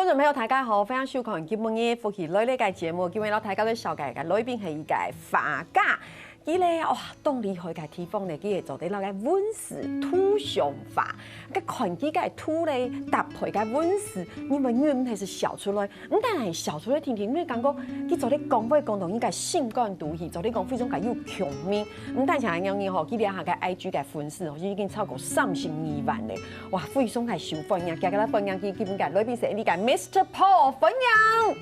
觀眾朋友大家好，非常收看今日夫妻來呢個節目，今日大家都小解嘅來賓係一個法家，佢咧哇，當厲害嘅地方咧，佢係做啲那個溫室土象法，個環境嘅土咧搭配嘅溫室，因為原係是小出來，咁但係小出來聽聽，因為感覺佢做啲講話講到應該性感獨戲，做啲講非常嘅有強面，咁但係像樣嘢吼，佢哋下嘅 IG 嘅粉絲吼，已經超過32萬咧，哇，非常係受歡迎，加個啦歡迎佢基本嘅來賓係呢個 Mr. Paul 歡迎。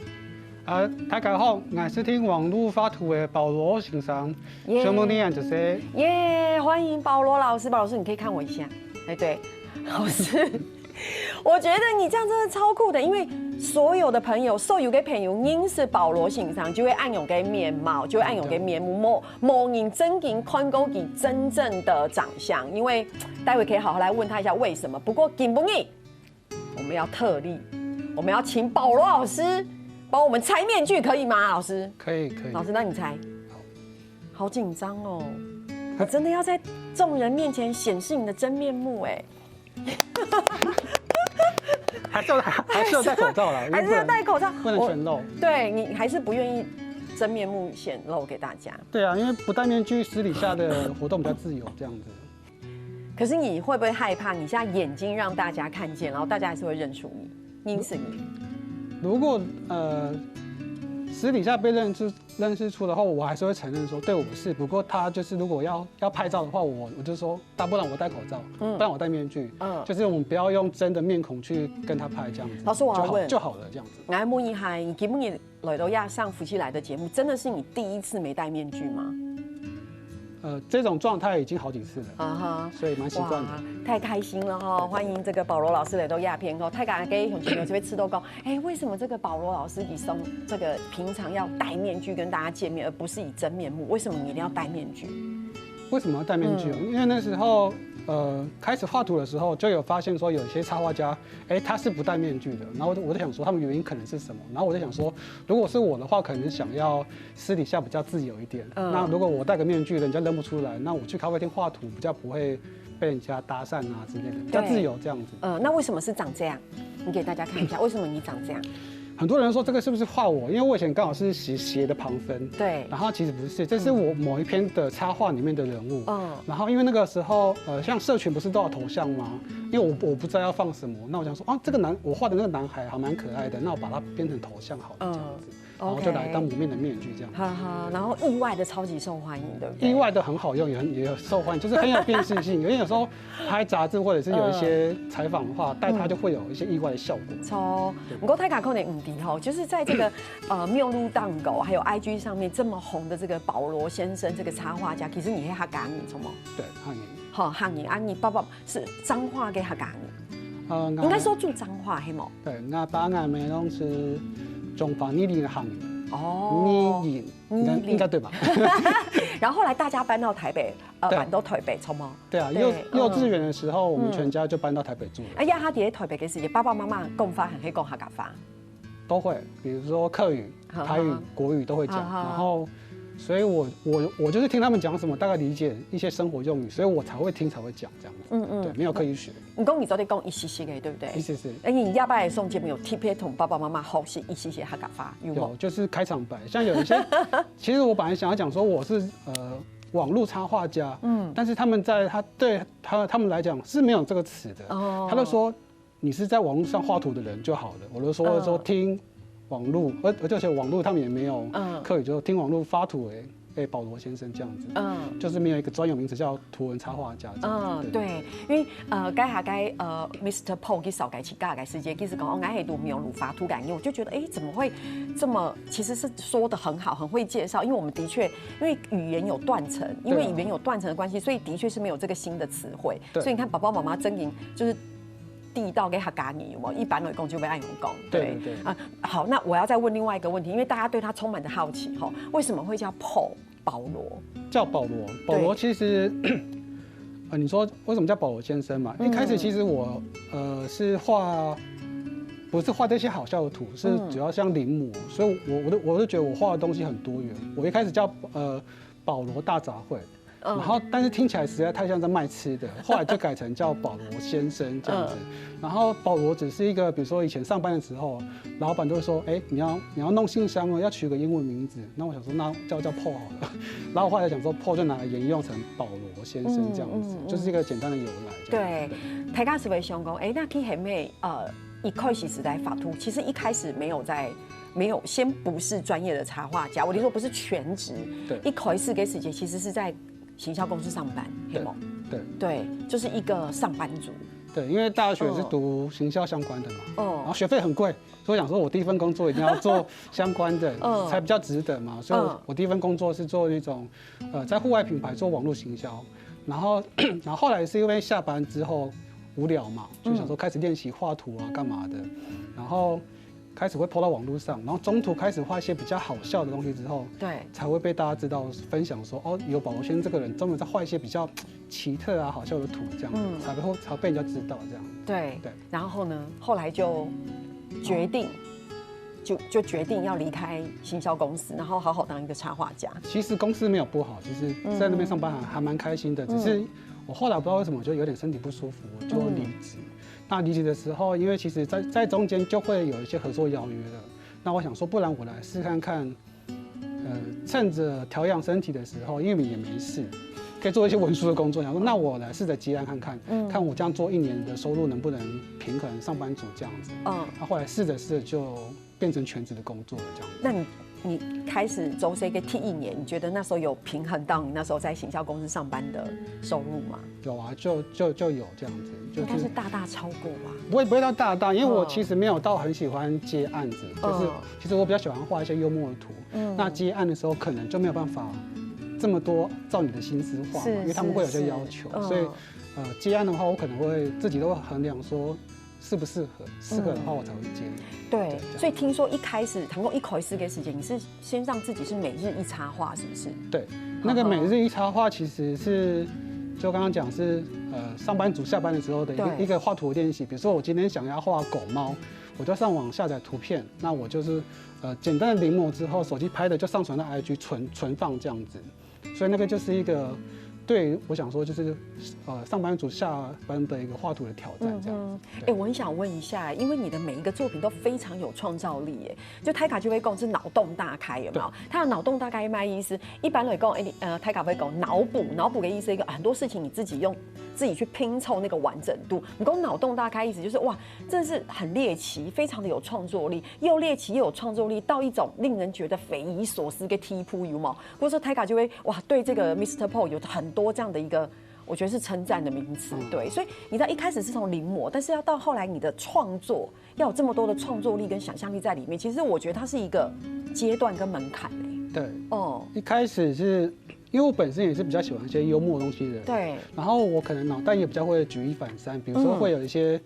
大家好，我是聽網絡發圖的保羅先生，想問你就是歡迎保羅老師，保羅老師你可以看我一下，哎對，老師，我覺得你這樣真的超酷的，因為所有的朋友，所有嘅朋友認識保羅先生，就會按用嘅面貌，就會按用嘅面目，模擬真經看過佢真正的長相，因為待會可以好好來問他一下為什麼。不過緊不緊，我們要特例，我們要請保羅老師幫我們拆面具，可以嗎？老師？可以。老師，那你猜？好緊張哦！你真的要在眾人面前顯示你的真面目哎！還是要戴口罩啦，還是要戴口罩，不能全露。對，你還是不願意真面目顯露給大家。對啊，因為不戴面具，私底下的活動比較自由，這樣子。可是你會不會害怕？你現在眼睛讓大家看見，然後大家還是會認出你，認識你？如果私底下被認識出的話，我還是會承認說對我不是。不過他就是如果要拍照的話，我就說，大不然我戴口罩，不然我戴面具，就是我們不要用真的面孔去跟他拍這樣子。老師，我要問就好了，這樣子。我要問一下，你基本你來到亞上夫妻來的節目，真的是你第一次沒戴面具嗎？這種狀態已經好幾次了，所以蠻習慣的。太開心了哈！歡迎這個保羅老師來到亞片哦，太感恩熊朋友這邊吃豆糕。哎，為什麼這個保羅老師以松這個平常要戴面具跟大家見面，而不是以真面目？為什麼你一定要戴面具？為什麼要戴面具？因為那時候開始畫圖的時候，就有發現說有些插畫家，他是不戴面具的。然後我就想說，他們原因可能是什麼？然後我就想說，如果是我的話，可能想要私底下比較自由一點。那如果我戴個面具，人家認不出來，那我去咖啡廳畫圖比較不會被人家搭訕啊之類的，比較自由這樣子。那為什麼是長這樣？你給大家看一下，為什麼你長這樣？很多人說這個是不是畫我？因為我以前剛好是寫斜的旁分，對，然後其實不是，這是我某一篇的插畫裡面的人物，然後因為那個時候，像社群不是都有頭像嗎？因為我不知道要放什麼，那我想說，這個我畫的那個男孩還蠻可愛的，那我把它編成頭像好了，這樣子。然後就來當蒙面的面具這樣，然後意外的超級受歡迎，對不對？意外的很好用，也有受歡迎，就是很有辨識性。因為有時候拍雜誌或者是有一些採訪的話，戴它就會有一些意外的效果。超，不過大家可能唔知吼，就是在這個妙露當狗還有 IG 上面這麼紅的這個保羅先生這個插畫家，其實你係客家人，錯嗎？對，客家人。好，客家人啊，你爸爸是彰化嘅客家人，應該說住彰化係冇？對，我爸我妹都是中華泥林的行業哦，泥林應該對吧？然後後來大家搬到台北，搬到台北，錯嗎？對啊，幼稚園的時候，我們全家就搬到台北住了。哎呀，他喺台北嘅時候，爸爸媽媽講法很會講客家話，都會，比如說客語、台語、國語都會講，然後。所以我就是聽他們講什麼，大概理解一些生活用語，所以我才會聽才會講這樣子。對，沒有刻意學。你講你早啲講一些些嘅，對不對？一些些。你亞爸嘅送節目有特別同爸爸媽媽學習一些些客家話，有，就是開場白。像有一些，其實我本來想要講說我是網絡插畫家，但是他們對他們來講是沒有這個詞的。他就說你是在網絡上畫圖的人就好了。我就說聽。網絡，而且網絡他們也沒有客語，就聽網絡發圖保羅先生這樣子，就是沒有一個專有名詞叫圖文插畫家。對，因為該下該Mr. Paul 嘅手改起架改世界，其實講我係讀網絡發圖感應，我就覺得怎麼會這麼，其實是說得很好，很會介紹，因為我們的確因為語言有斷層，因為語言有斷層的關係，所以的確是沒有這個新的詞彙，所以你看爸爸媽媽真經就是。地道嘅客家語嘛，一般來講就會按用講。對好，那我要再問另外一個問題，因為大家對他充滿着好奇哈，為什麼會叫 Paul 保羅？叫保羅，保羅其實，你說為什麼叫保羅先生嘛？一開始其實我是畫，不是畫這些好笑的圖，是主要像臨摹，所以我都覺得我畫的東西很多元。我一開始叫保羅大雜燴。然后但是听起来实在太像在卖吃的，后来就改成叫保罗先生这样子。然后保罗只是一个，比如说以前上班的时候，老板都会说，你要弄信箱哦，要取个英文名字。那我想说，那叫 Paul 好了。然后后来想说 Paul 就拿来沿用成保罗先生这样子，就是一个简单的由来。对，大家是不是想讲，那去还没一开始时代法图，其实一开始没有先不是专业的插画家，我听说不是全职，对，一开始给时间其实是在行销公司上班，对，就是一个上班族。对，因为大学是读行销相关的嘛，然后学费很贵，所以想说我第一份工作一定要做相关的，才比较值得嘛。所以我第一份工作是做那种，在户外品牌做网络行销，然后后来是因为下班之后无聊嘛，就想说开始练习画图啊，干嘛的，然后开始会 po 到网络上，然后中途开始画一些比较好笑的东西之后，对，才会被大家知道分享说，有保罗先生这个人专门在画一些比较奇特啊、好笑的图，这样才被人家知道这样。对，然后呢，后来就决定。就决定要离开行销公司，然后好好当一个插画家。其实公司没有不好，其实在那边上班还蛮开心的。只是我后来不知道为什么，我就有点身体不舒服，我就离职。那离职的时候，因为其实在中间就会有一些合作邀约了。那我想说，不然我来试看看，趁着调养身体的时候，因为也没事，可以做一些文书的工作。想说，那我来试着接案看看，看我这样做1年的收入能不能平衡上班族这样子。那后来试着就变成全职的工作了，这样。那你开始走这个第1年，你觉得那时候有平衡到你那时候在行销公司上班的收入吗？有啊，就有这样子，应该是大超过吧？不会到大，因为我其实没有到很喜欢接案子，就是其实我比较喜欢画一些幽默的图。那接案的时候可能就没有办法这么多照你的心思画嘛，因为他们会有些要求，所以接案的话，我可能会自己都会衡量说。适不适合？适合的话，我才会接。对，所以听说一开始谈过一口4个时间，你是先让自己是每日一插画，是不是？对，那个每日一插画其实是就刚刚讲是上班族下班的时候的一个画图的练习。比如说我今天想要画狗猫，我就上网下载图片，那我就是简单的临摹之后，手机拍的就上传到 IG 存放这样子。所以那个就是一个。对，我想说就是上班族下班的一个画图的挑战这样子。我很想问一下，因为你的每一个作品都非常有创造力，就泰卡就会讲是脑洞大开，有没有？他的脑洞大开卖意思，一般来讲，泰卡会讲脑补的意思，一个很多事情你自己去拼凑那个完整度。你讲脑洞大开意思就是哇，真的是很猎奇，非常的有创作力，又猎奇又有创作力，到一种令人觉得匪夷所思的踢扑有冇？或者说泰卡就会哇，对这个 Mr. Paul 有很多这样的一个，我觉得是称赞的名词。对，所以你在一开始是从临摹，但是要到后来你的创作要有这么多的创作力跟想象力在里面，其实我觉得它是一个阶段跟门槛。对，一开始是因为我本身也是比较喜欢一些幽默的东西的人，对，然后我可能脑袋也比较会举一反三，比如说会有一些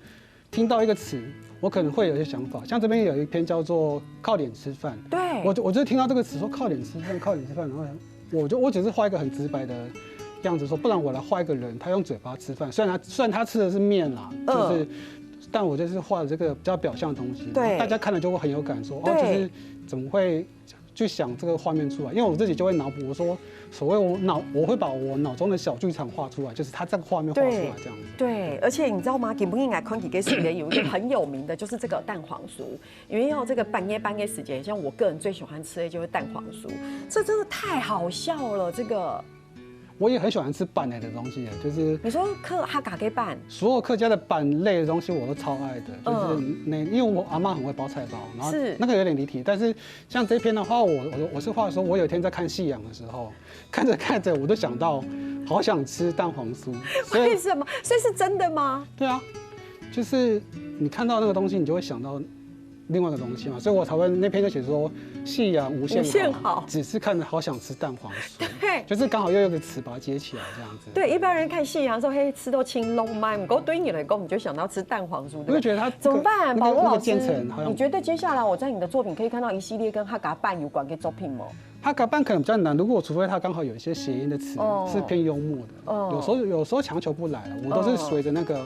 听到一个词，我可能会有一些想法，像这边有一篇叫做“靠脸吃饭”，对，我就听到这个词说“靠脸吃饭”，然后我只是画一个很直白的样子说，不然我来画一个人，他用嘴巴吃饭，虽然他吃的是面啦，就是，但我就是画的这个比较表象的东西，对，大家看了就会很有感，说就是怎么会去想这个画面出来？因为我自己就会脑补，我说所谓我会把我脑中的小剧场画出来，就是他这个画面画出来这样子。对，而且你知道吗？给不应该看几个时间有一个很有名的，就是这个蛋黄酥，因为要这个半夜时间，像我个人最喜欢吃的就是蛋黄酥，这真的太好笑了，这个。我也很喜欢吃板类的东西，就是你说哈嘎给板，所有客家的板类的东西我都超爱的，就是因为我阿嬷很会包菜包，然后那个有点离题，但是像这篇的话，我是画说，我有一天在看夕阳的时候，看着我就想到，好想吃蛋黄酥。为什么？所以是真的吗？对啊，就是你看到那个东西，你就会想到另外一个东西嘛，所以我才会那篇就写说夕阳无限好，只是看着好想吃蛋黄酥，对，就是刚好又有个词把它接起来这样子。对，一般人看夕阳的时候，嘿，吃都青龙麦，不过对你来讲，你就想到吃蛋黄酥，我就觉得它怎么办？保罗老师，你觉得接下来我在你的作品可以看到一系列跟哈嘎拌有关的作品吗？哈嘎拌可能比较难，如果除非它刚好有一些谐音的词是偏幽默的，有时候强求不来了，我都是随着那个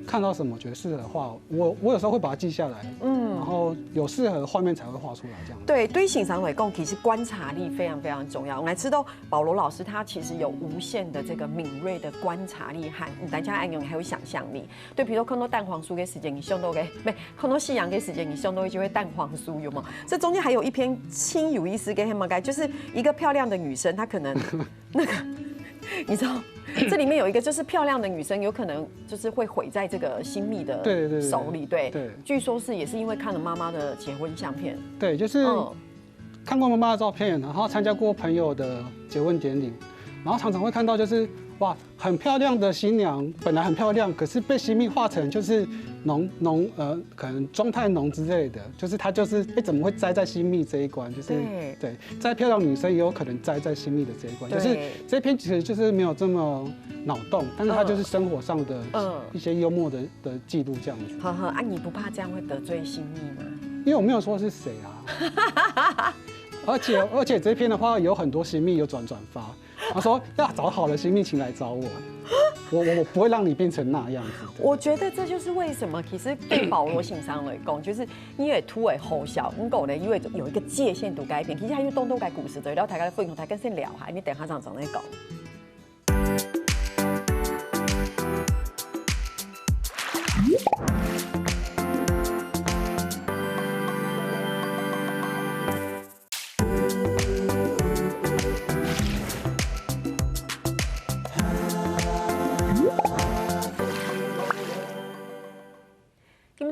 看到什么觉得适合的话，我有时候会把它记下来，然后有适合的画面才会画出来这样。对，对欣赏来讲，其实观察力非常非常重要。我们来知道保罗老师他其实有无限的这个敏锐的观察力和大家爱用还有想象力。对，比如说看到蛋黄酥的时间，你胸都给没看到夕阳的时间，你胸都就会蛋黄酥有吗？这中间还有一篇轻有意思给他们改，就是一个漂亮的女生，她可能那个你知道。这里面有一个就是漂亮的女生，有可能就是会毁在这个新密的手里。对，据说是也是因为看了妈妈的结婚相片。对，就是看过妈妈的照片，然后参加过朋友的结婚典礼，然后常常会看到就是哇，很漂亮的新娘，本来很漂亮，可是被新密画成就是可能妆太浓之类的，就是她就是怎么会栽在新密这一关？就是对，再漂亮女生也有可能栽在新密的这一关。就是这篇其实就是没有这么脑洞，但是它就是生活上的一些幽默的记录这样子。呵呵，啊，你不怕这样会得罪新密吗？因为我没有说是谁啊，而且这篇的话有很多新密有转发。他说要找好的新密请来找我，我不会让你变成那样子。我觉得这就是为什么，其实对保罗欣赏来讲，就是因为突围后小，你讲呢，因为有一个界限度改变，其实还有动改故事，对，然后大家分享，大家先聊下，你等下怎来讲。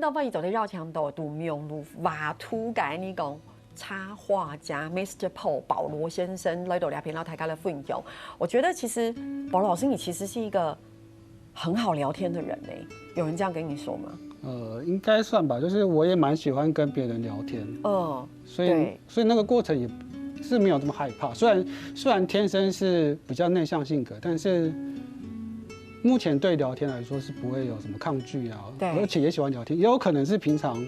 到翻译走的绕墙道都用路瓦图改你讲插画家 Mr. Paul 保罗先生来到聊天，然后大家的分享。我觉得其实保罗老师你其实是一个很好聊天的人呢，有人这样跟你说吗？应该算吧，就是我也蛮喜欢跟别人聊天，所以那个过程也是没有这么害怕。虽然天生是比较内向性格，但是。目前对聊天来说是不会有什么抗拒啊，而且也喜欢聊天，也有可能是平常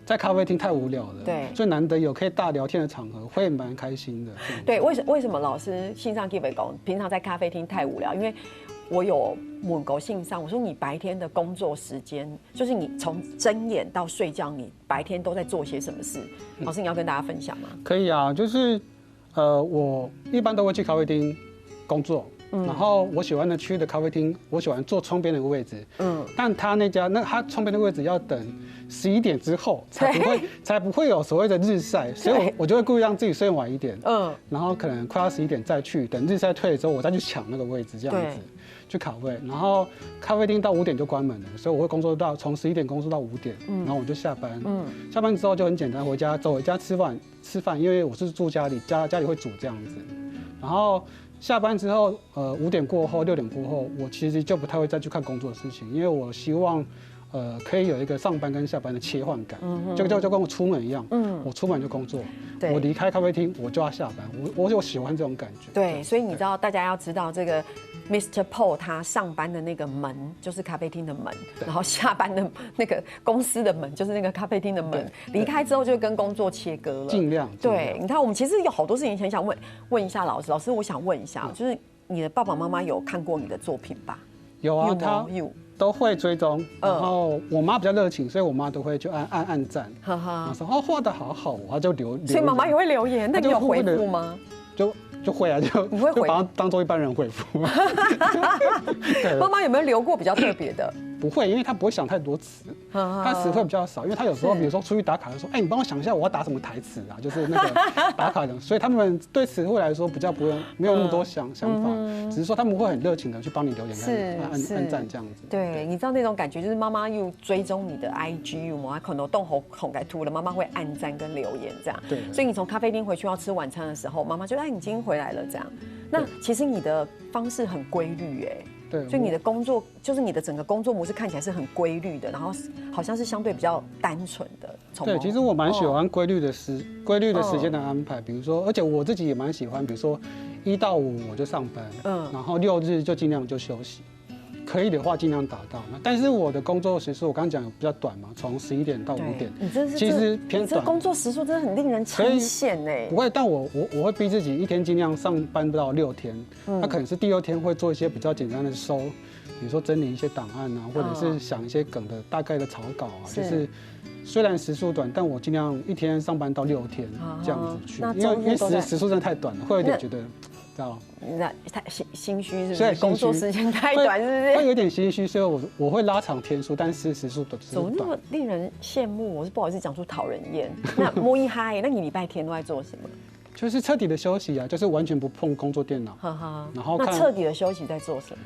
在咖啡厅太无聊了，对，所以难得有可以大聊天的场合，会蛮开心的。对，为什么老师信上 give 讲，平常在咖啡厅太无聊？因为我有问过信上，我说你白天的工作时间，就是你从睁眼到睡觉，你白天都在做些什么事？老师，你要跟大家分享吗？可以啊，就是我一般都会去咖啡厅工作。然后我喜欢的区的咖啡厅，我喜欢坐窗边那个位置。但他他窗边的位置要等11点之后才不会有所谓的日晒，所以我就会故意让自己睡晚一点。然后可能快要11点再去，等日晒退了之后，我再去抢那个位置，这样子去卡位。然后咖啡厅到5点就关门了，所以我会工作到从11点工作到5点，然后我就下班。下班之后就很简单，走回家吃饭，因为我是住家里，家里会煮这样子。然后。下班之后，5点过后、6点过后，我其实就不太会再去看工作的事情，因为我希望，可以有一个上班跟下班的切换感，就跟我出门一样，我出门就工作，我离开咖啡厅我就要下班，我喜欢这种感觉。对，所以你知道，大家要知道这个 Mr. Paul 他上班的那个门就是咖啡厅的门，然后下班的那个公司的门就是那个咖啡厅的门，离开之后就跟工作切割了，尽量。对，你看我们其实有好多事情很想问一下老师，我想问一下，就是你的爸爸妈妈有看过你的作品吧？有啊，他都会追踪，然后我妈比较热情，所以我妈都会就按赞，然后说画得好好，她就留言，所以妈妈也会留言，那你有回复吗？就会啊，就把它当做一般人回复。妈妈有没有留过比较特别的？不会，因为他不会想太多词，他词会比较少，因为他有时候比如说出去打卡，就说，你帮我想一下我要打什么台词啊，就是那个打卡的，所以他们对词汇来说比较没有那么多想法，只是说他们会很热情的去帮你留言、按赞这样子。对，你知道那种感觉，就是妈妈又追踪你的 IG， 我可能动红改图了，妈妈会按赞跟留言这样。对，所以你从咖啡厅回去要吃晚餐的时候，妈妈就你今天回来了这样。那其实你的方式很规律对，所以你的工作就是你的整个工作模式看起来是很规律的，然后好像是相对比较单纯的。对，其实我蛮喜欢规律的时间的安排，比如说，而且我自己也蛮喜欢，比如说1到5我就上班，然后6日就尽量就休息。可以的话尽量达到。但是我的工作时数我刚刚讲有比较短嘛，从11点到5点，其实偏短。这工作时数真的很令人称羡不会，但我会逼自己一天尽量上班不到6天，那可能是第6天会做一些比较简单的比如说整理一些档案啊，或者是想一些梗的大概的草稿啊，就是虽然时数短，但我尽量一天上班到6天这样子去，因为时数真的太短了，会有点觉得。知道，太心虚是不是？工作时间太短是不是？会有点心虚，所以我会拉长天数，但是时数短。怎么那么令人羡慕？我是不好意思讲出讨人厌。那摸一嗨，那你礼拜天都在做什么？就是彻底的休息啊，就是完全不碰工作电脑。然后那彻底的休息在做什么？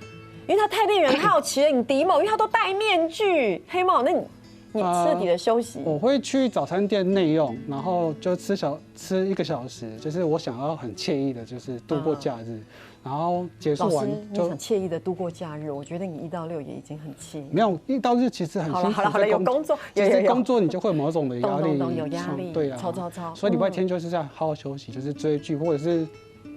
因为他太令人好奇了。你迪某，因为他都戴面具，黑某，那你彻底的休息？我会去早餐店内用，然后就吃1个小时，就是我想要很惬意的，就是度过假日。然后结束完就很惬意的度过假日。我觉得你1到6也已经很惬意。没有1到日其实很辛苦。好了，有工作，有工作你就会有某种的压力，有压力，对啊，超。所以礼拜天就是在好好休息，就是追剧，或者是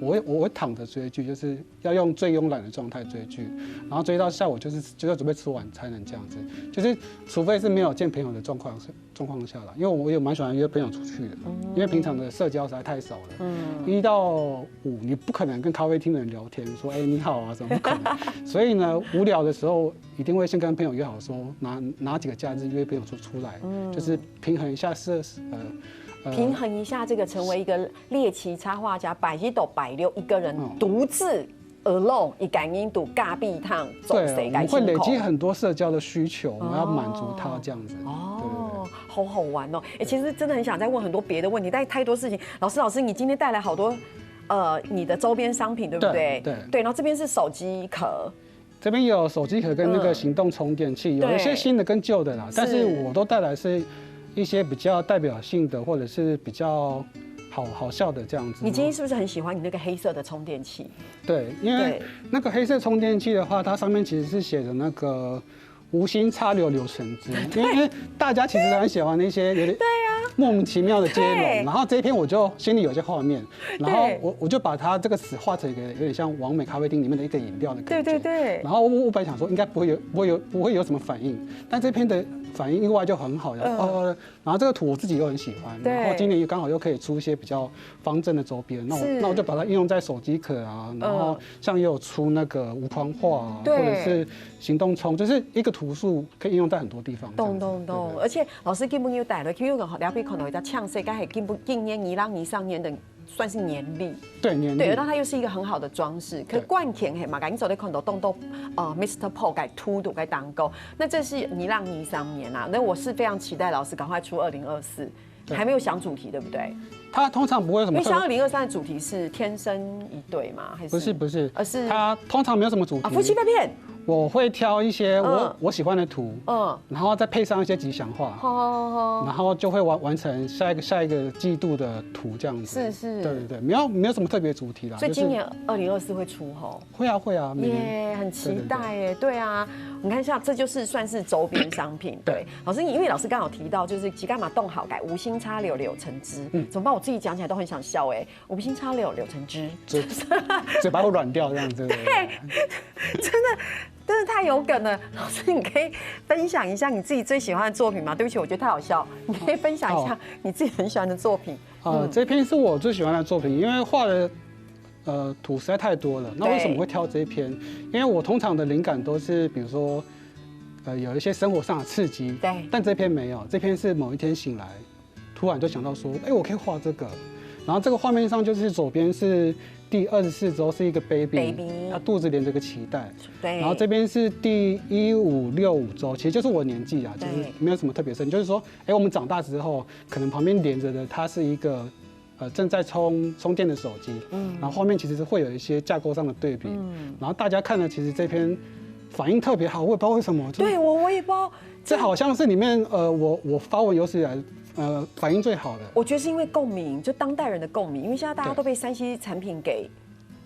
我会躺着追剧，就是要用最慵懒的状态追剧，然后追到下午就要准备吃晚餐了这样子，就是除非是没有见朋友的状况下啦，因为我也蛮喜欢约朋友出去的，因为平常的社交实在太少了，1到5你不可能跟咖啡厅的人聊天说你好啊什么不可能，所以呢无聊的时候一定会先跟朋友约好说哪几个假日约朋友出来，就是平衡一下平衡一下这个成为一个猎奇插画家，100一个人独自alone 一感应读尬壁烫，对，我们会累积很多社交的需求，我们要满足他这样子。哦，好好玩哦！其实真的很想再问很多别的问题，但太多事情。老师，你今天带来好多你的周边商品，对不对？对。然后这边是手机壳。这边有手机壳跟那个行动充电器，有一些新的跟旧的啦，但是我都带来是一些比较代表性的，或者是比较好笑的这样子。你今天是不是很喜欢你那个黑色的充电器？对，因为那个黑色充电器的话，它上面其实是写着那个无心插柳柳橙汁，因为大家其实很喜欢那些有点莫名其妙的接龙，然后这一篇我就心里有些画面，然后我就把它这个词画成一个有点像完美咖啡厅里面的一个饮料的感觉。对。然后我本来想说应该不会有什么反应，但这篇的反应意外就很好，然后这个图我自己又很喜欢，然后今年刚好又可以出一些比较方正的周边，那我就把它应用在手机壳啊，然后像也有出那个无框画啊，或者是行动充，就是一个图数可以应用在很多地方。懂。而且老师根本有带了，因为了解可能有在呛谁，该系今年2年的。算是年历，对年历，对，那它又是一个很好的装饰。可是冠前嘿嘛，赶紧走在看到动Mr. Paul 该凸度该当勾，那这是2023年啊。那我是非常期待老师赶快出2024，还没有想主题对不对？它通常不会有什么，因为像2023的主题是天生一对吗？还是不是，而是它通常没有什么主题。夫妻被骗。我会挑一些我喜欢的图，然后再配上一些吉祥话，然后就会完成下一个季度的图这样子。是，对，没有什么特别主题啦。所以今年2024会出吼？会啊，耶，很期待耶。对啊，你看像这就是算是周边商品。对，老师，因为老师刚好提到就是几干嘛动好改无心插柳柳橙汁，怎么办？我自己讲起来都很想笑哎，无心插柳柳橙汁，嘴巴会软掉这样子。对，真的太有梗了。老师，你可以分享一下你自己最喜欢的作品吗？对不起，我觉得太好笑，你可以分享一下你自己很喜欢的作品。这篇是我最喜欢的作品，因为画的图实在太多了。那为什么会挑这一篇？因为我通常的灵感都是比如说有一些生活上的刺激，对，但这篇没有，这篇是某一天醒来，突然就想到说，我可以画这个。然后这个画面上就是左边是第24周是一个 baby， 他肚子连着个脐带，对。然后这边是第1565周，其实就是我年纪啊，就是没有什么特别深，就是说，我们长大之后，可能旁边连着的它是一个正在充电的手机，然后后面其实是会有一些架构上的对比，然后大家看了其实这篇反应特别好，我也不知道为什么，对我也不知道，这好像是里面我发文有史以来。反应最好的，我觉得是因为共鸣，就当代人的共鸣，因为现在大家都被3C 产品给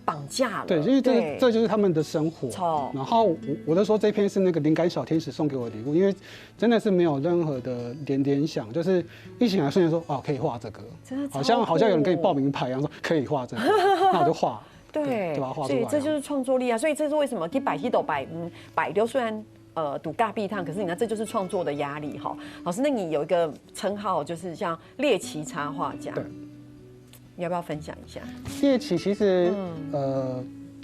绑架了。对，因为这就是他们的生活。然后我就说这篇是那个灵感小天使送给我的礼物，因为真的是没有任何的联想，就是一醒来瞬间说可以画这个，好像有人给你报名牌一样说可以画这个，那我就画。对，把它画出来。所以这就是创作力啊！所以这是为什么100都百丢虽然。赌尬壁烫，可是你看，这就是创作的压力哈。老师，那你有一个称号，就是像猎奇插画家，对，你要不要分享一下？猎奇其实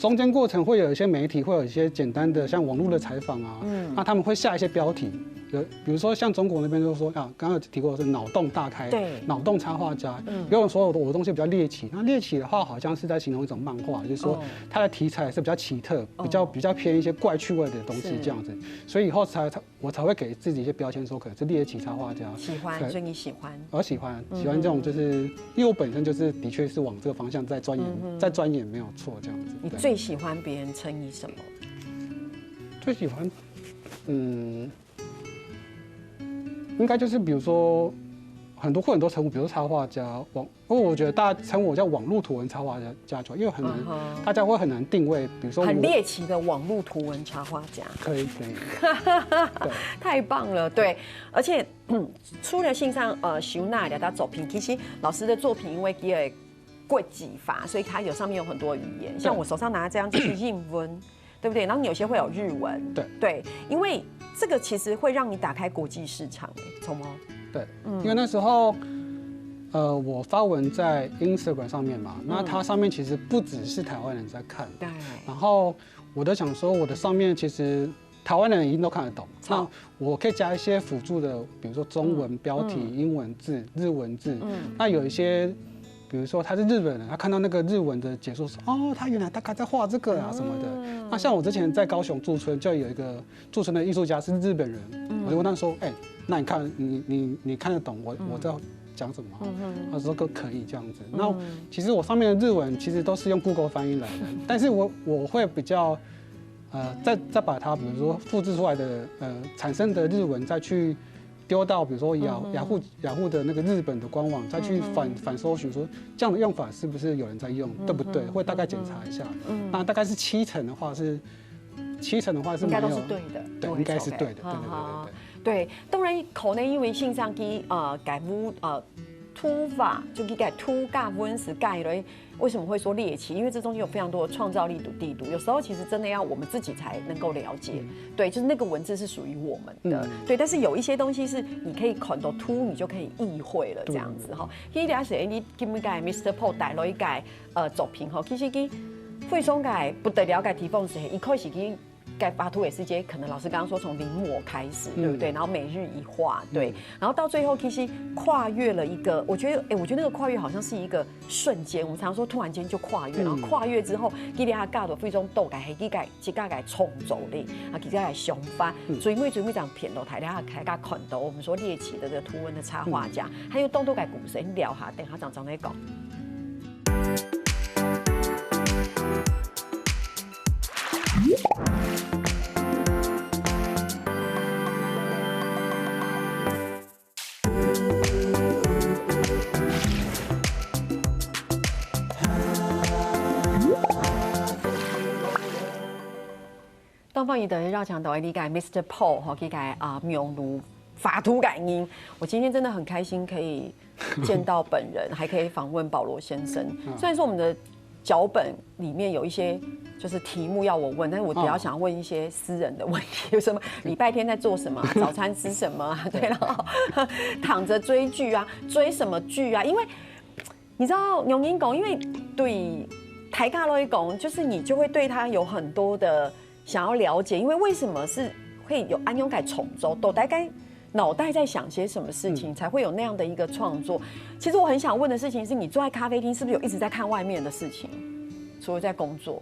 中间过程会有一些媒体会有一些简单的像网络的采访啊，那他们会下一些标题，比如说像中国那边就说啊，刚刚有提过的是脑洞大开，对，脑洞插画家，有人说我的东西比较猎奇，那猎奇的话好像是在形容一种漫画，就是说它的题材是比较奇特，比较偏一些怪趣味的东西这样子，所以以后我才会给自己一些标签，说可能是猎奇插画家，喜欢，所以你喜欢，我喜欢这种，就是因为我本身就是的确是往这个方向在钻研，没有错这样子。你最喜欢别人称你什么？最喜欢，应该就是比如说很多称呼，比如说插画家，因为我觉得大家称我叫网络图文插画家就因为很难，大家会很难定位，比如说很猎奇的网络图文插画家，可以，对，太棒了，对，而且除了线上收纳的他作品，其实老师的作品因为也国际化，所以它上面有很多语言，像我手上拿的这样就是英文。对不对？然后有些会有日文，对，因为这个其实会让你打开国际市场，聪吗？对，因为那时候，我发文在 Instagram 上面嘛，那它上面其实不只是台湾人在看，对，然后我就想说，我的上面其实台湾人一定都看得懂，那我可以加一些辅助的，比如说中文标题、英文字、日文字，那有一些。比如说他是日本人，他看到那个日文的解说说，哦，他原来大概在画这个啊什么的。那像我之前在高雄驻村，就有一个驻村的艺术家是日本人，我就问他说，那你看你看得懂我在讲什么吗？他说可以这样子。那其实我上面的日文其实都是用 Google 翻译来的，但是我会比较再把它比如说复制出来的产生的日文再去。丢到比如说雅虎的那个日本的官网，再去反搜寻说这样的用法是不是有人在用，对不对？会大概检查一下。那大概是70%的话是应该都是对的，对，应该是对的，对。当然，可能因为线上去改突法就去改突嘎温时改了。为什么会说猎奇？因为这中间有非常多的创造力地图，有时候其实真的要我们自己才能够了解。对，就是那个文字是属于我们的。对，但是有一些东西是你可以看到突，你就可以意会了这样子哈。其实了是你今日改 Mr. Paul 带了一改作品哈，其实佢费松改不得了解提供是一开始佢。盖巴图也是些，可能老师刚刚说从临摹开始，对不对？然后每日一画，对，然后到最后其实跨越了一个，我觉得那个跨越好像是一个瞬间，我们常说突然间就跨越，然后跨越之后，佢哋下教到非常多嘅係幾個創造力，啊，幾個嘅想法，最尾這樣片到睇下大家看到我們說獵奇的這個圖文的插畫家，還有當到嘅故事，聊下，等下長嚟講。东方语的绕墙导演理解 Mr. Paul 哈，理解苗如法图感应。我今天真的很开心可以见到本人，还可以访问保罗先生。虽然说我们的脚本里面有一些就是题目要我问，但是我比较想问一些私人的问题，有什么礼拜天在做什么，早餐吃什么啊？对，然后躺着追剧啊，追什么剧啊？因为你知道牛英公，因为对台咖罗一公，就是你就会对他有很多的想要了解，因为为什么是会有安永改重奏，都大概脑袋在想些什么事情，才会有那样的一个创作。其实我很想问的事情是，你坐在咖啡厅是不是有一直在看外面的事情，除了在工作？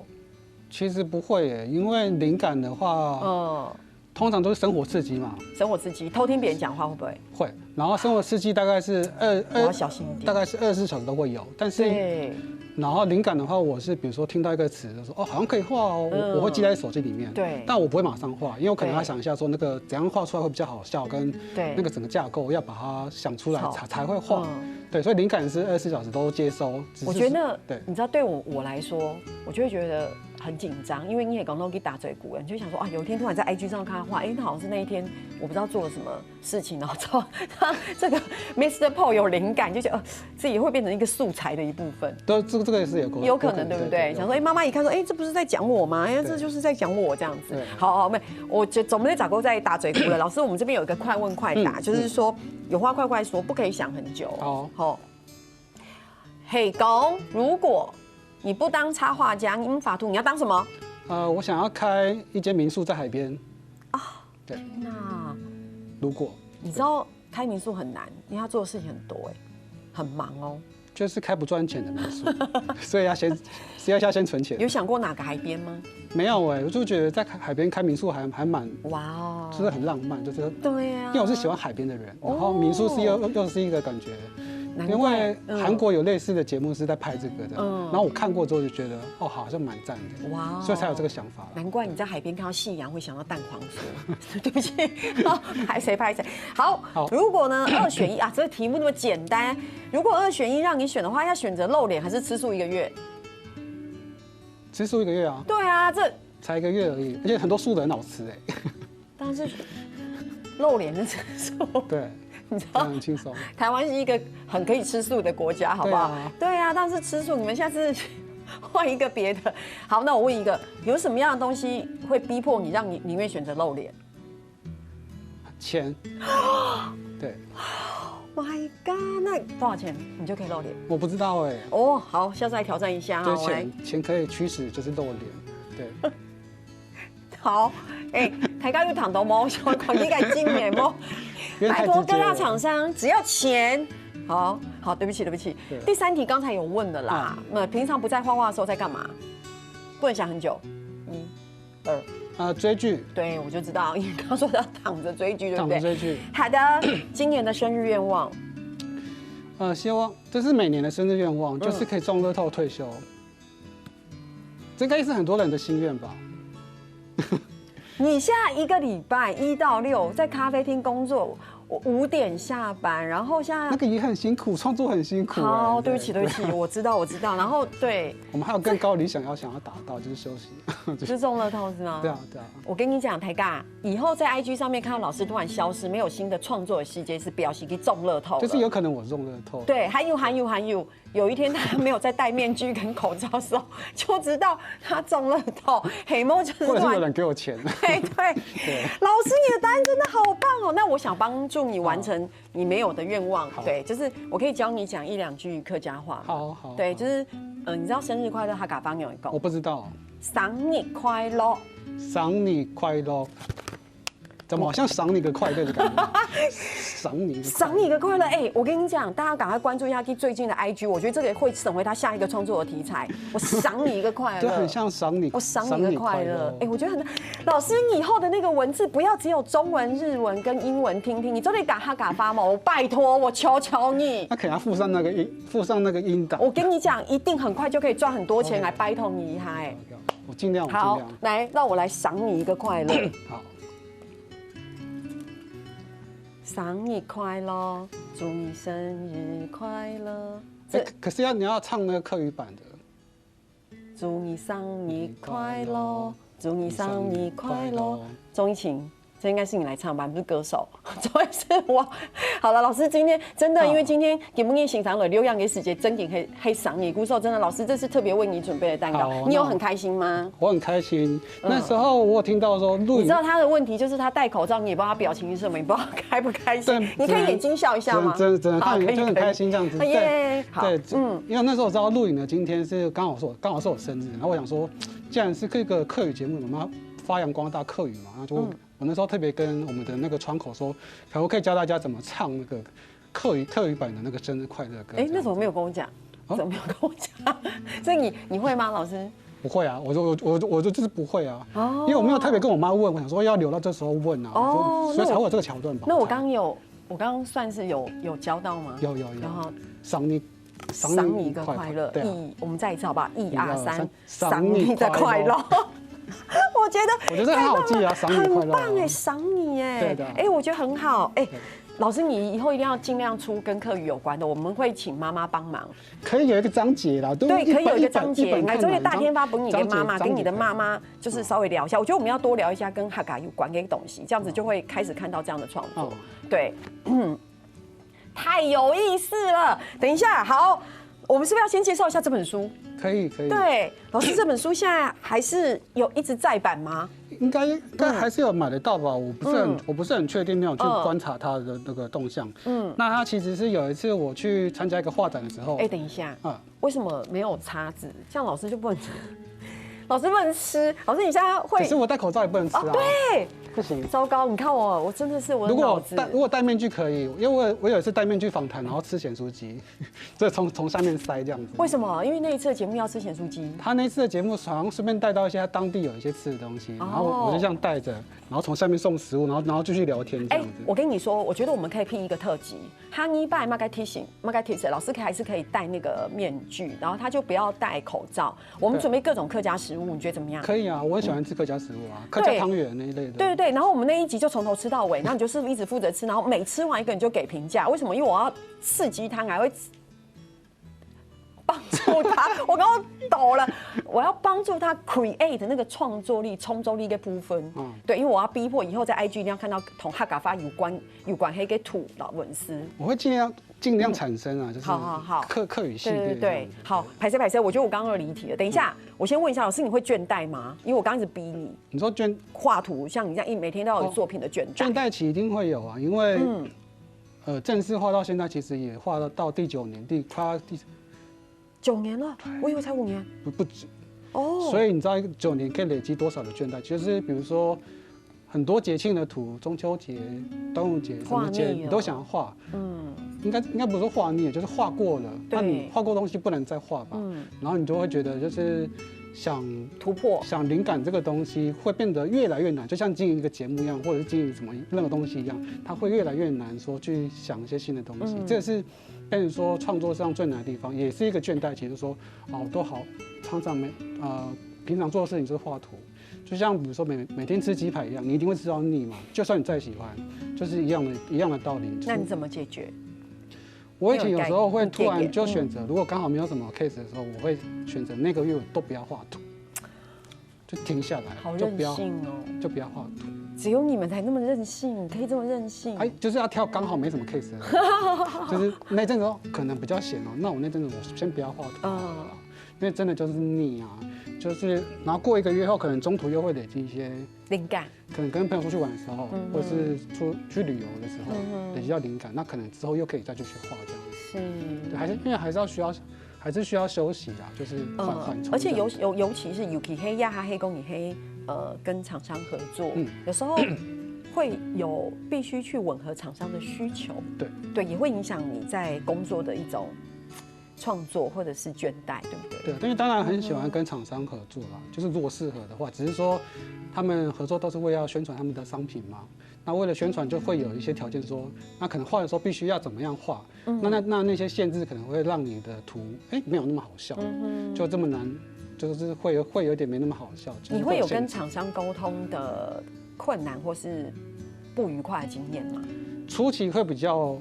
其实不会耶，因为灵感的话，通常都是生活刺激嘛。生活刺激，偷听别人讲话会不会？会。然后生活刺激大概是我要小心一点，大概是24小时都会有，但是。然后灵感的话，我是比如说听到一个词，就说好像可以画哦，我会记在手机里面。对。但我不会马上画，因为我可能要想一下说那个怎样画出来会比较好笑，跟那个整个架构要把它想出来才会画。对，所以灵感是24小时都接收。我觉得，对，你知道，对我来说，我就会觉得很紧张，因为你也刚刚给打嘴鼓，你就想说有一天突然在 IG 上看他画，那好像是那一天我不知道做了什么事情，然后他这个 Mr. Paul 有灵感，就觉得自己会变成一个素材的一部分。对，这个也是有可能，对不对？想说，妈妈一看说，这不是在讲我吗？这就是在讲我这样子。好，我总没找过在打嘴鼓了。老师，我们这边有一个快问快答，就是说有话快快说，不可以想很久。好，嘿，讲如果你不当插画家，你法图，你要当什么？我想要开一间民宿在海边。对。那如果你知道开民宿很难，因为要做的事情很多很忙哦。就是开不赚钱的民宿，所以要先存钱。有想过哪个海边吗？没有我就觉得在海边开民宿还蛮哇哦，就是很浪漫，就是对呀，因为我是喜欢海边的人，然后民宿是又是一个感觉。因为韩国有类似的节目是在拍这个的，然后我看过之后就觉得好像蛮赞的，哇，所以才有这个想法。难怪你在海边看到夕阳会想到蛋黄酥，对不起，拍谁。好，如果呢2选1啊，这个题目那么简单，如果2选1让你选的话，要选择露脸还是吃素1个月？吃素1个月啊？对啊，这才1个月而已，而且很多素的很好吃但是露脸跟吃素，对。你知道很轻松。台湾是一个很可以吃素的国家，好不好？对啊，但是吃素，你们下次换一个别的。好，那我问一个，有什么样的东西会逼迫你，让你宁愿选择露脸？钱。对。Oh my god， 那多少钱你就可以露脸？我不知道好，下次来挑战一下。钱可以驱使就是露脸。对。好，大家要谈到冇，想看你个经验冇。拜托各大厂商，只要钱。好，对不起。第3题刚才有问的啦，那平常不在画画的时候在干嘛？不能想很久。1、2。追剧。对，我就知道，因为刚说要躺着追剧，对不对？躺着追剧。好的，今年的生日愿望。希望这是每年的生日愿望，就是可以中乐透退休。这应该是很多人的心愿吧。你下1个礼拜1到6在咖啡厅工作，我5点下班，然后现在那个也很辛苦，创作很辛苦。好，对不起，我知道。然后对，我们还有更高理想想要达到，就是休息，就是中乐透是吗？对啊。我跟你讲，台尬以后在 IG 上面看到老师突然消失，没有新的创作的细节是表示给中乐透，就是有可能我中乐透。对，还有，有一天他没有在戴面具跟口罩的时候，就知道他中乐透。黑猫就是或者是有人给我钱。对，老师你的答案真的好棒哦。那我想帮助你完成你没有的愿望。对，就是我可以教你讲1、2句客家话。好。对，就是你知道生日快乐哈嘎邦有一个？我不知道。生日快乐。赏你快乐。怎么好像赏你个快乐的感觉？赏你个快乐！我跟你讲，大家赶快关注一下最近的 IG， 我觉得这个会成为他下一个创作的题材。我赏你一个快乐，对，很像赏你。我赏你一个快乐。我觉得很。老师，你以后的那个文字不要只有中文、日文跟英文听，你都得打哈嘎发吗？我拜托，我求求你。那可能要附上那个音档。我跟你讲，一定很快就可以赚很多钱来拜托你一下。我尽量。好，来，让我来赏你一个快乐。好。生日快乐，祝你生日快乐。可是你要唱那个客语版的。祝你生日快乐，祝你生日快乐。钟怡晴，这应该是你来唱吧，不是歌手，这会是我。好了，老师今天真的，因为今天给不给欣赏了留样给时间，真给黑赏你鼓手，真的，老师这是特别为你准备的蛋糕，你有很开心吗？我很开心。那时候我有听到说录影，你知道他的问题就是他戴口罩，你也不知道他表情是什么，你不知道开不开心。你可以眼睛笑一下吗？真的看就很开心这样子。耶，好，因为那时候我知道录影的今天是刚好是我生日，然后我想说，既然是这个客语节目，我们要发扬光大客语嘛，然后就。我那时候特别跟我们的那个窗口说，可不可以教大家怎么唱那个客语版的那个生日快乐歌？那怎么没有跟我讲？怎么没有跟我讲？所以你会吗，老师？不会啊，我就是不会啊，因为我没有特别跟我妈问，我想说要留到这时候问啊，所以才会有这个桥段吧。那我刚刚算是有教到吗？有。然后赏你一个快乐，我们再一次好不好？1、2、3，赏你的快乐。我觉得很好记啊，赏你快乐，很棒赏你对的，我觉得很好老师你以后一定要尽量出跟客语有关的，我们会请妈妈帮忙。可以有一个章节啦，对，可以有一个章节，来这个大天发本你跟妈妈，跟你的妈妈就是稍微聊一下。我觉得我们要多聊一下跟哈嘎有关的东西，这样子就会开始看到这样的创作。对，太有意思了。等一下，好。我们是不是要先介绍一下这本书？可以。对，老师，这本书现在还是有一直再版吗？应该还是有买得到吧？我不是很确定，没有去观察它的那个动向。那它其实是有一次我去参加一个画展的时候。等一下，为什么没有叉子？这样老师就不能吃。老师不能吃，老师你现在会？可是我戴口罩也不能吃啊。对，不行。糟糕，你看我真的是我的脑子。如果戴面具可以，因为我有一次戴面具访谈，然后吃咸酥鸡，所以从下面塞这样子。为什么？因为那一次的节目要吃咸酥鸡。他那一次的节目好像顺便带到一些他当地有一些吃的东西，然后我就这样带着，然后从下面送食物，然后继续聊天这样子。我跟你说，我觉得我们可以聘一个特辑，哈尼拜马该提醒，马该提醒老师还是可以戴那个面具，然后他就不要戴口罩。我们准备各种客家食物，你觉得怎么样？可以啊，我很喜欢吃客家食物啊，客家汤圆那一类的。对，然后我们那一集就从头吃到尾，然后你就是一直负责吃，然后每吃完一个你就给评价。为什么？因为我要刺激他，还会帮助他。我刚刚抖了，我要帮助他 create 那个创作力、创作力的部分。对，因为我要逼迫以后在 IG 一定要看到同客家话有关黑给土老文思。我会尽量产生啊，就是好客语系列。对，好，拍摄，我觉得我刚刚又离题了。等一下，我先问一下老师，你会倦怠吗？因为我刚刚一直逼你。你说画图，像你这样每天都要有作品的倦怠。倦怠期一定会有啊，因为正式画到现在，其实也画到第9年，快要第9年了，我以为才5年。不止哦。所以你知道9年可以累积多少的倦怠？就是比如说很多节庆的图，中秋节、端午节什么节，你都想要画。应该不是说画腻，就是画过了。那你画过东西不能再画吧？然后你就会觉得就是想突破，想灵感这个东西会变得越来越难，就像经营一个节目一样，或者是经营什么任何东西一样，它会越来越难说去想一些新的东西。这是变成说创作上最难的地方，也是一个倦怠期，就是说都好，常常平常做的事情就是画图。就像比如说每天吃鸡排一样，你一定会吃到腻嘛。就算你再喜欢，就是一样的道理。那你怎么解决？我以前有时候会突然就选择，如果刚好没有什么 case 的时候，我会选择那个月都不要画图，就停下来，好任性哦，就不要画图。只有你们才那么任性，可以这么任性。就是要挑刚好没什么 case 的，就是那阵子可能比较闲哦，那我那阵子我先不要画图，因为真的就是腻啊。就是然后过1个月后，可能中途又会累积一些灵感，可能跟朋友出去玩的时候，或者是去旅游的时候累积到灵感，那可能之后又可以再继续画这样子。对，因为还是需要休息啊，就是缓冲。而且尤其是尤其黑亚哈黑公你黑跟厂商合作，有时候会有必须去吻合厂商的需求，对，也会影响你在工作的一种创作或者是倦怠，对不对？对，因为当然很喜欢跟厂商合作啦，就是如果适合的话，只是说他们合作都是为了宣传他们的商品嘛。那为了宣传，就会有一些条件说，那可能画的时候必须要怎么样画，那些限制可能会让你的图没有那么好笑，就这么难，就是会有点没那么好笑。你会有跟厂商沟通的困难或是不愉快的经验吗？初期会比较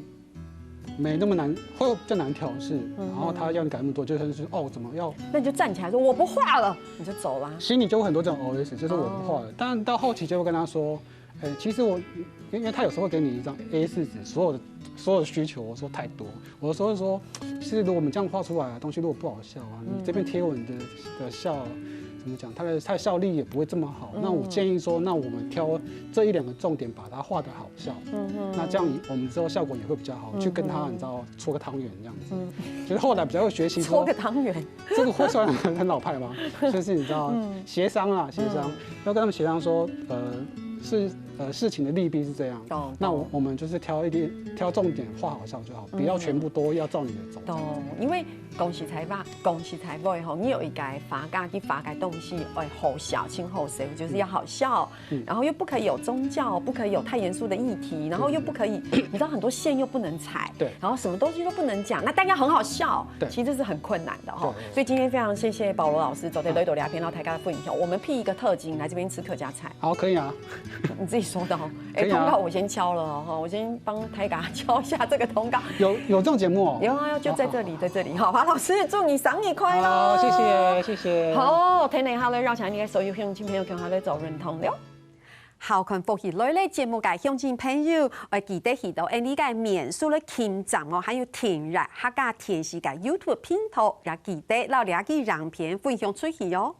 没那么难，会比较难调试，然后他要你改那么多，就是怎么要？那你就站起来说我不画了，你就走啦。心里就会很多这种 OS， 就是我不画了。但到后期就会跟他说，其实因为他有时候会给你一张 A4 纸，所有的需求，我说太多，我有时候说，其实如果我们这样画出来的东西如果不好笑啊，你这边贴文的笑。怎么讲？它的效力也不会这么好。那我建议说，那我们挑这1-2个重点，把它画得好笑。那这样我们之后效果也会比较好。去跟他，你知道，搓个汤圆这样子。就是后来比较会学习说。搓个汤圆。这个会算很老派吗？就是你知道，协商，要跟他们协商说，事情的利弊是这样。那我们就是挑重点，画好笑就好，不要全部都要照你的走。因为恭喜财宝以后，你有一个发东西，好笑，亲好笑，就是要好笑，然后又不可以有宗教，不可以有太严肃的议题，然后又不可以，你知道很多线又不能踩，对，然后什么东西都不能讲，那但要很好笑，对，其实这是很困难的哈。所以今天非常谢谢保罗老师走在雷斗聊偏到台家的副影响，我们辟一个特辑来这边吃客家菜。好，可以啊。你自己说的哦。通告我先敲了哦，我先帮台家敲一下这个通告。有这种节目哦？有啊，就在这里，在这里。好，老师祝你赏你快乐。谢谢。好，天内哈嘞，绕起来你的所有听众朋友跟哈嘞走认同了。好看福喜類咧節目嘅鄉親朋友，我記得去到呢個免數咧傾站哦，還有填入客家電視嘅 YouTube 頻道，也記得留啲影片分享出去哦。